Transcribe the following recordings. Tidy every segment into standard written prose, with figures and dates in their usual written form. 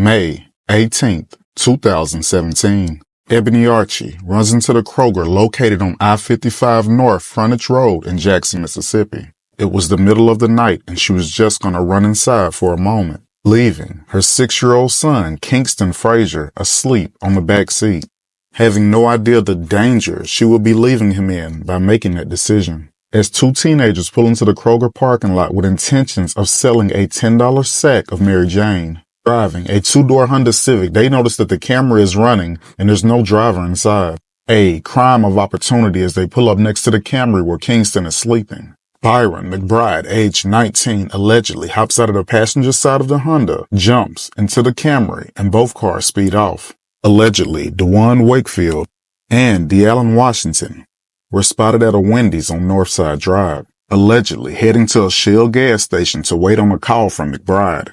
May 18th, 2017. Ebony Archie runs into the Kroger located on I-55 North Frontage Road in Jackson, Mississippi. It was the middle of the night and she was just going to run inside for a moment, leaving her 6-year-old son, Kingston Frazier, asleep on the back seat, having no idea the danger she would be leaving him in by making that decision. As two teenagers pull into the Kroger parking lot with intentions of selling a $10 sack of Mary Jane, driving a 2-door Honda Civic, they notice that the camera is running and there's no driver inside. A crime of opportunity as they pull up next to the Camry where Kingston is sleeping. Byron McBride, age 19, allegedly hops out of the passenger side of the Honda, jumps into the Camry, and both cars speed off. Allegedly, DeJuan Wakefield and DeAllen Washington were spotted at a Wendy's on Northside Drive, allegedly heading to a Shell gas station to wait on a call from McBride.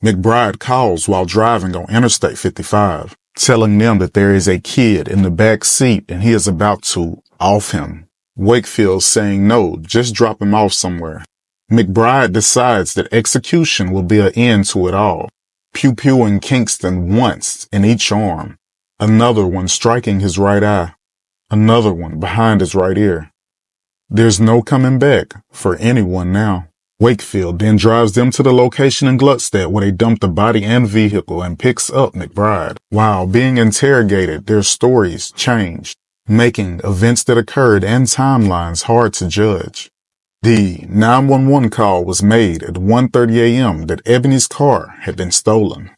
McBride calls while driving on Interstate 55, telling them that there is a kid in the back seat and he is about to off him. Wakefield saying no, just drop him off somewhere. McBride decides that execution will be an end to it all, pew-pewing Kingston once in each arm, another one striking his right eye, another one behind his right ear. There's no coming back for anyone now. Wakefield then drives them to the location in Gluckstadt where they dump the body and vehicle and picks up McBride. While being interrogated, their stories changed, making events that occurred and timelines hard to judge. The 911 call was made at 1:30 a.m. that Ebony's car had been stolen.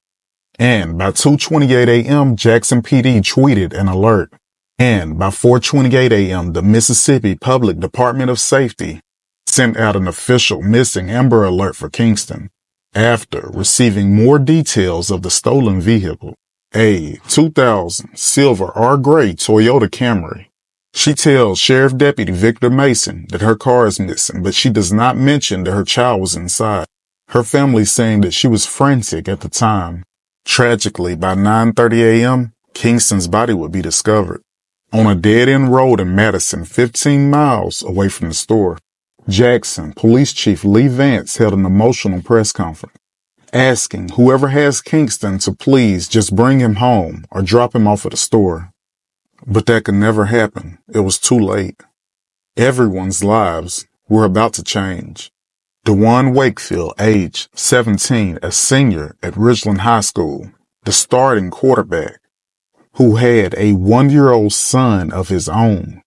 And by 2:28 a.m., Jackson PD tweeted an alert. And by 4:28 a.m., the Mississippi Public Department of Safety sent out an official missing Amber Alert for Kingston after receiving more details of the stolen vehicle, a 2000 silver or gray Toyota Camry. She tells Sheriff Deputy Victor Mason that her car is missing, but she does not mention that her child was inside. Her family saying that she was frantic at the time. Tragically, by 9:30 a.m., Kingston's body would be discovered on a dead-end road in Madison, 15 miles away from the store. Jackson Police Chief Lee Vance held an emotional press conference, asking whoever has Kingston to please just bring him home or drop him off at the store. But that could never happen. It was too late. Everyone's lives were about to change. DeJuan Wakefield, age 17, a senior at Ridgeland High School, the starting quarterback, who had a 1-year-old son of his own.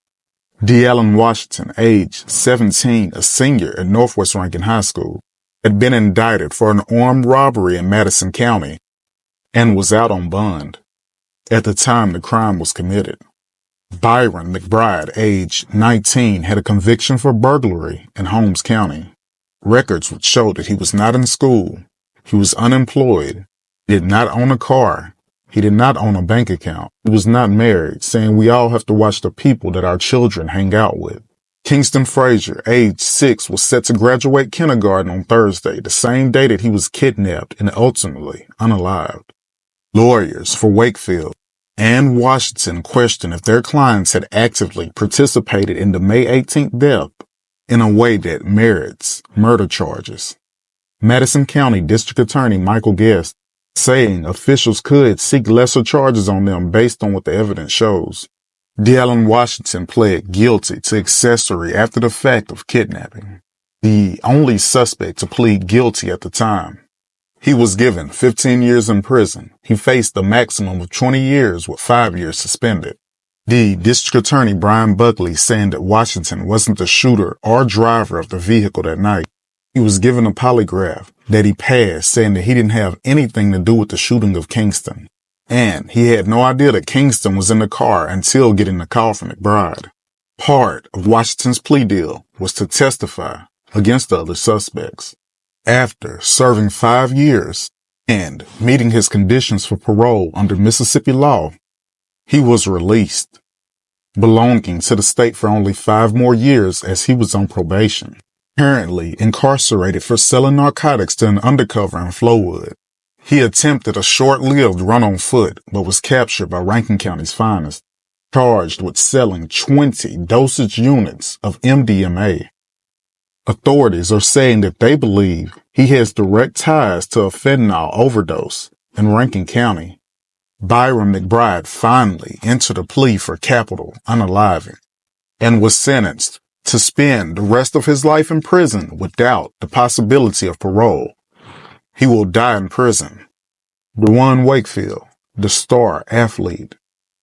DeAllen Washington, age 17, a senior at Northwest Rankin High School, had been indicted for an armed robbery in Madison County and was out on bond at the time the crime was committed. Byron McBride, age 19, had a conviction for burglary in Holmes County. Records would show that he was not in school, he was unemployed, did not own a car, he did not own a bank account, he was not married, saying we all have to watch the people that our children hang out with. Kingston Frazier, age 6, was set to graduate kindergarten on Thursday, the same day that he was kidnapped and ultimately unalived. Lawyers for Wakefield and Washington questioned if their clients had actively participated in the May 18th death in a way that merits murder charges. Madison County District Attorney Michael Guest saying officials could seek lesser charges on them based on what the evidence shows. DeAllen Washington pled guilty to accessory after the fact of kidnapping, the only suspect to plead guilty at the time. He was given 15 years in prison. He faced a maximum of 20 years with 5 years suspended. The district attorney Brian Buckley saying that Washington wasn't the shooter or driver of the vehicle that night. He was given a polygraph that he passed, saying that he didn't have anything to do with the shooting of Kingston. And he had no idea that Kingston was in the car until getting the call from McBride. Part of Washington's plea deal was to testify against the other suspects. After serving 5 years and meeting his conditions for parole under Mississippi law, he was released, belonging to the state for only 5 more years as he was on probation, currently incarcerated for selling narcotics to an undercover in Flowood. He attempted a short-lived run on foot, but was captured by Rankin County's finest, charged with selling 20 dosage units of MDMA. Authorities are saying that they believe he has direct ties to a fentanyl overdose in Rankin County. Byron McBride finally entered a plea for capital unaliving and was sentenced to spend the rest of his life in prison without the possibility of parole. He will die in prison. DeJuan Wakefield, the star athlete,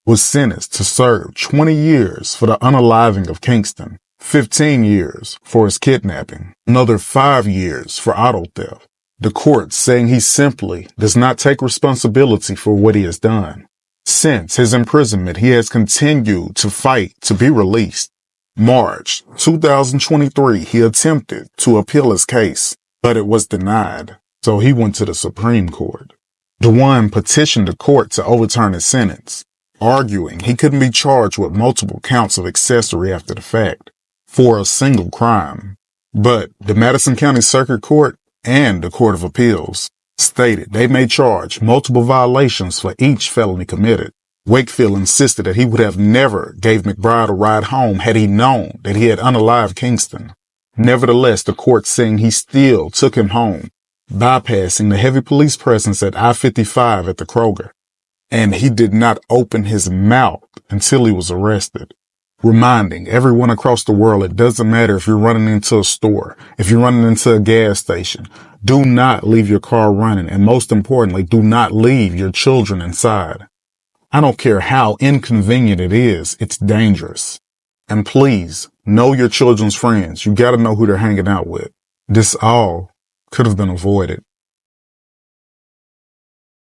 was sentenced to serve 20 years for the unaliving of Kingston, 15 years for his kidnapping, another 5 years for auto theft. The court saying he simply does not take responsibility for what he has done. Since his imprisonment, he has continued to fight to be released. March 2023, he attempted to appeal his case, but it was denied, so he went to the Supreme Court. DeJuan petitioned the court to overturn his sentence, arguing he couldn't be charged with multiple counts of accessory after the fact for a single crime. But the Madison County Circuit Court and the Court of Appeals stated they may charge multiple violations for each felony committed. Wakefield insisted that he would have never gave McBride a ride home had he known that he had unalived Kingston. Nevertheless, the court saying he still took him home, bypassing the heavy police presence at I-55 at the Kroger. And he did not open his mouth until he was arrested, reminding everyone across the world it doesn't matter if you're running into a store, if you're running into a gas station, do not leave your car running, and most importantly, do not leave your children inside. I don't care how inconvenient it is, it's dangerous. And please, know your children's friends. You gotta know who they're hanging out with. This all could have been avoided.